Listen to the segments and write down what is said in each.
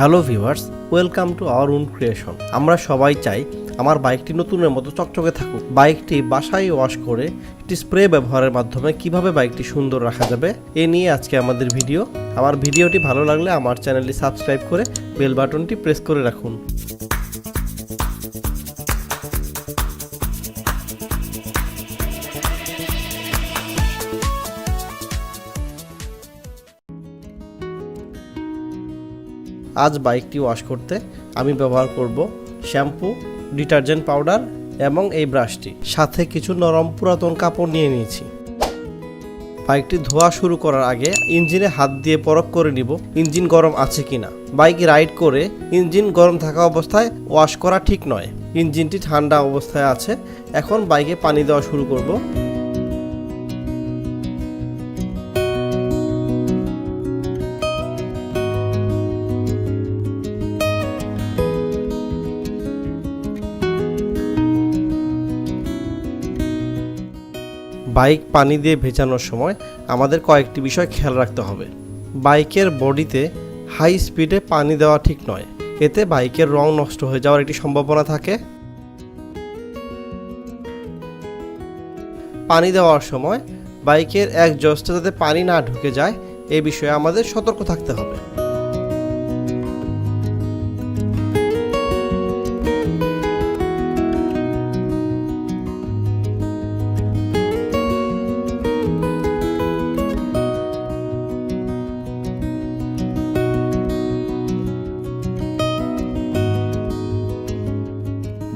Hello viewers, welcome to our own creation. আমরা সবাই চাই আমার বাইকটি নতুনের মতো চকচকে থাকুক। বাইকটি বাসায় ওয়াশ করে একটি স্প্রে ব্যবহারের মাধ্যমে কিভাবে বাইকটি সুন্দর রাখা যাবে এ নিয়ে আজকে আমাদের ভিডিও। আমার ভিডিওটি ভালো লাগলে আমার চ্যানেলটি সাবস্ক্রাইব করে বেল বাটনটি প্রেস করে রাখুন। আজ বাইকটি ওয়াশ করতে আমি ব্যবহার করব শ্যাম্পু, ডিটারজেন্ট পাউডার এবং এই ব্রাশটি, সাথে কিছু নরম পুরাতন কাপড় নিয়ে নিয়েছি। বাইকটি ধোয়া শুরু করার আগে ইঞ্জিনে হাত দিয়ে পরখ করে নিব ইঞ্জিন গরম আছে কিনা। বাইক রাইড করে ইঞ্জিন গরম থাকা অবস্থায় ওয়াশ করা ঠিক নয়। ইঞ্জিনটি ঠান্ডা অবস্থায় আছে। এখন বাইকে পানি দেওয়া শুরু করব। বাইক পানি দিয়ে ভেজানোর সময় আমাদের কয়েকটি বিষয় খেয়াল রাখতে হবে। বাইকের বডিতে হাই স্পিডে পানি দেওয়া ঠিক নয়, এতে বাইকের রং নষ্ট হয়ে যাওয়ার একটি সম্ভাবনা থাকে। পানি দেওয়ার সময় বাইকের এক্সস্টে যাতে পানি না ঢুকে যায় এ বিষয়ে আমাদের সতর্ক থাকতে হবে।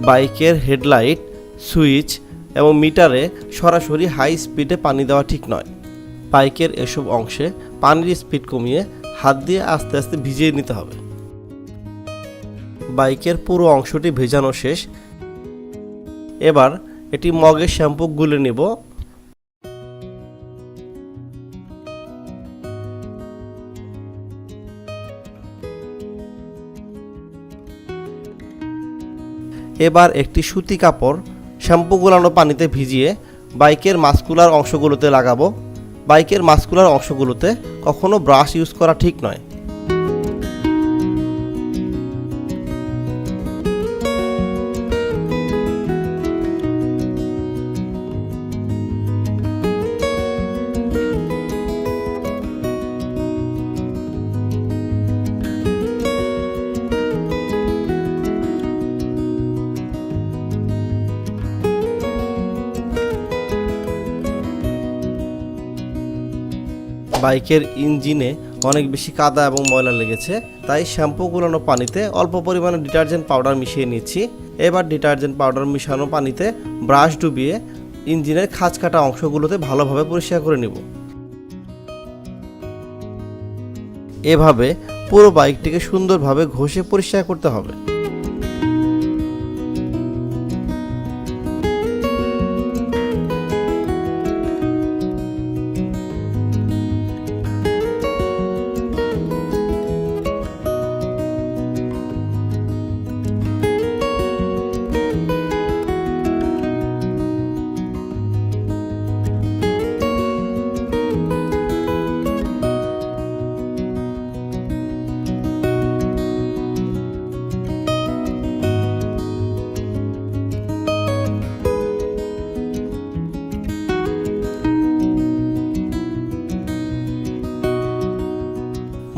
বাইকের হেডলাইট, সুইচ এবং মিটারে সরাসরি হাই স্পিডে পানি দেওয়া ঠিক নয়। বাইকের এসব অংশে পানির স্পিড কমিয়ে হাত দিয়ে আস্তে আস্তে ভিজিয়ে নিতে হবে। বাইকের পুরো অংশটি ভেজানো শেষ। এবার এটি মগের শ্যাম্পু গুলে নেব। এবার একটি সুতি কাপড় শ্যাম্পু গোলানো পানিতে ভিজিয়ে বাইকের মাস্কুলার অংশগুলোতে লাগাবো। বাইকের মাস্কুলার অংশগুলোতে কখনো ব্রাশ ইউজ করা ঠিক নয়। বাইকের ইঞ্জিনে অনেক বেশি কাদা এবং ময়লা লেগেছে, তাই শ্যাম্পু গুলানো পানিতে অল্প পরিমাণে ডিটারজেন্ট পাউডার মিশিয়ে নিচ্ছি। এবার ডিটারজেন্ট পাউডার মিশানো পানিতে ব্রাশ ডুবিয়ে ইঞ্জিনের খাঁজ কাটা অংশগুলোতে ভালোভাবে পরিষ্কার করে নেব। এভাবে পুরো বাইকটিকে সুন্দরভাবে ঘষে পরিষ্কার করতে হবে।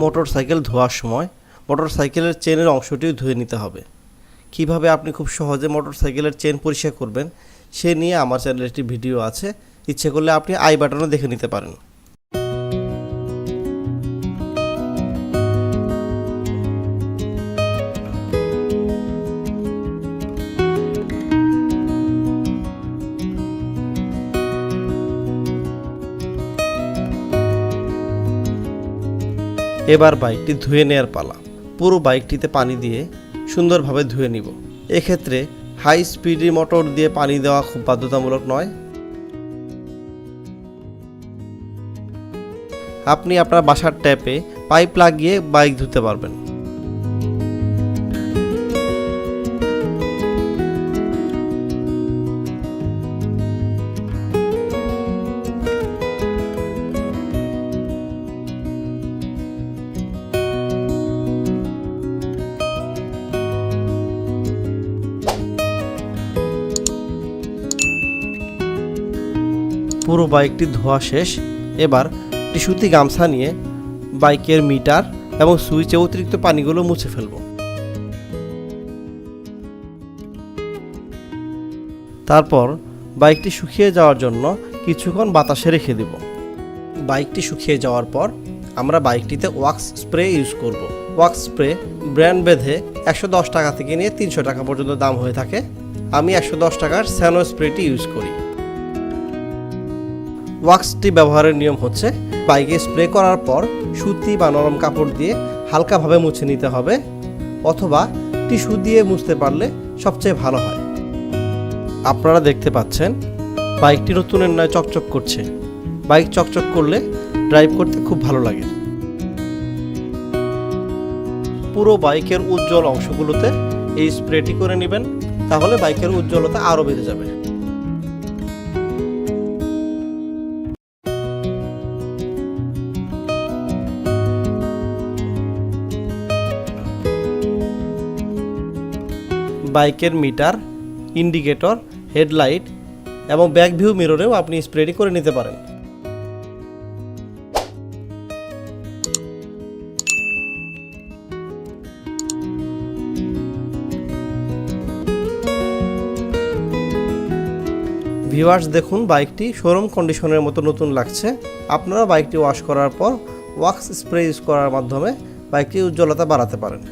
মোটরসাইকেল ধোয়ার সময় মোটরসাইকেলের চেনের অংশটিও ধুয়ে নিতে হবে। কিভাবে আপনি খুব সহজে মোটরসাইকেলের চেন পরিষ্কার করবেন সে নিয়ে আমার চ্যানেলে একটি ভিডিও আছে, ইচ্ছে করলে আপনি আই বাটনে দেখে নিতে পারেন। এবার বাইকটি ধুয়ে নেওয়ার পালা। পুরো বাইকটিতে পানি দিয়ে সুন্দরভাবে ধুয়ে নিব। এক্ষেত্রে হাই স্পিডে মোটর দিয়ে পানি দেওয়া খুব বাধ্যতামূলক নয়। আপনি আপনার বাসার ট্যাপে পাইপ লাগিয়ে বাইক ধুতে পারবেন। পুরো বাইকটি ধোয়া শেষ। এবার টিস্যুতে গামছা নিয়ে বাইকের মিটার এবং সুইচে অতিরিক্ত পানিগুলো মুছে ফেলব। তারপর বাইকটি শুকিয়ে যাওয়ার জন্য কিছুক্ষণ বাতাসে রেখে দেব। বাইকটি শুকিয়ে যাওয়ার পর আমরা বাইকটিতে ওয়াক্স স্প্রে ইউজ করব। ওয়াক্স স্প্রে ব্র্যান্ড ভেদে 110 টাকা থেকে নিয়ে 300 টাকা পর্যন্ত দাম হয়ে থাকে। আমি 110 টাকার স্যানো স্প্রেটি ইউজ করি। ওয়াক্সটি ব্যবহারের নিয়ম হচ্ছে বাইকে স্প্রে করার পর সুতি বা নরম কাপড় দিয়ে হালকাভাবে মুছে নিতে হবে, অথবা টিস্যু দিয়ে মুছতে পারলে সবচেয়ে ভালো হয়। আপনারা দেখতে পাচ্ছেন বাইকটি নতুনের ন্যায় চকচক করছে। বাইক চকচক করলে ড্রাইভ করতে খুব ভালো লাগে। পুরো বাইকের উজ্জ্বল অংশগুলোতে এই স্প্রেটি করে নেবেন, তাহলে বাইকের উজ্জ্বলতা আরও বেড়ে যাবে। বাইকের মিটার, ইন্ডিকেটর, হেডলাইট এবং ব্যাক ভিউ মিররেও আপনি স্প্রেটি করে নিতে পারেন। ভিউয়ার্স, দেখুন বাইকটি শোরুম কন্ডিশনের মতো নতুন লাগছে। আপনারা বাইকটি ওয়াশ করার পর ওয়াক্স স্প্রে ইউজ করার মাধ্যমে বাইকটির উজ্জ্বলতা বাড়াতে পারেন।